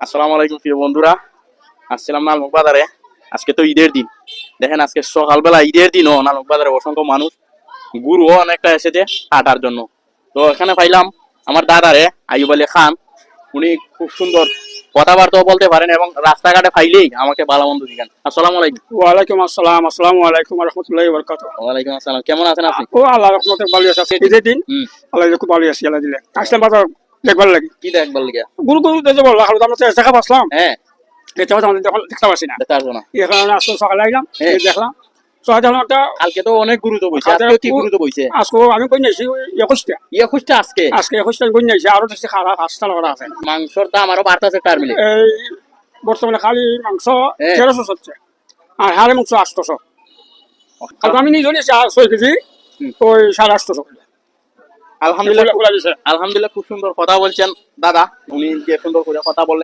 আসসালামু আলাইকুম প্রিয় বন্ধুরা, আসছিলাম নালমুখ বাজারে। আজকে তো ঈদের দিন, দেখেন আজকে সকালবেলা ঈদের দিনও নালমুখ বাজারে অসংখ্য মানুষ, গুরুও অনেকটা এসেছে হাঁটার জন্য। তো এখানে পাইলাম আমার দাদারে, আইয়ুব আলী খান। উনি খুব সুন্দর কথাবার্তাও বলতে পারেন এবং রাস্তাঘাটে পাইলেই আমাকে ভালো মন্দ দিকেন। আসসালামু আলাইকুম। ওয়ালাইকুম আসসালাম। আসসালামু আলাইকুম ওয়া রাহমাতুল্লাহি ওয়া বারাকাতুহু। ওয়ালাইকুম আসসালাম, কেমন আছেন আপনি? ও আল্লাহর রহমতে ভালো আছে। ঈদের দিন আল্লাহ খুব ভালো আছে। আল্লাহ দিলে আসলাম বাজার দেখবার লাগি। কি দেখবার লিগা? গুরু গুরু দেখতে বললাম আমরা তো দেখা পাচ্ছিলাম। হ্যাঁ, দেখতে পাচ্ছি আমাদের দেখতে পাচ্ছি না। দেখতে আসবো না। এখানে আসলে সকালে আইলাম, হ্যাঁ। দেখলাম সকালে দেখলাম একটা কালকে তো অনেক গুরু তো বইছে, আজকে কি গুরু তো বইছে? আজকে আমি কই নিয়েছি 21টা। 21টা আজকে? আজকে 21টা কই নিয়েছি, আরো দেখছি খারাপ 5টা লগা আছে। মাংসর দাম আরো বাড়তেছে টার্মিলে। এই বর্তমানে খালি মাংস হ্যাঁ। 1300 চলছে আর হাড়ে মাংস 800। আর আমি নিজে নিয়েছি 6 কেজি ওই 850 আলহামদুলিল্লাহ, খোলা দিছে। আলহামদুলিল্লাহ, খুব সুন্দর কথা বলছেন দাদা। উনি যে সুন্দর করে কথা বললেন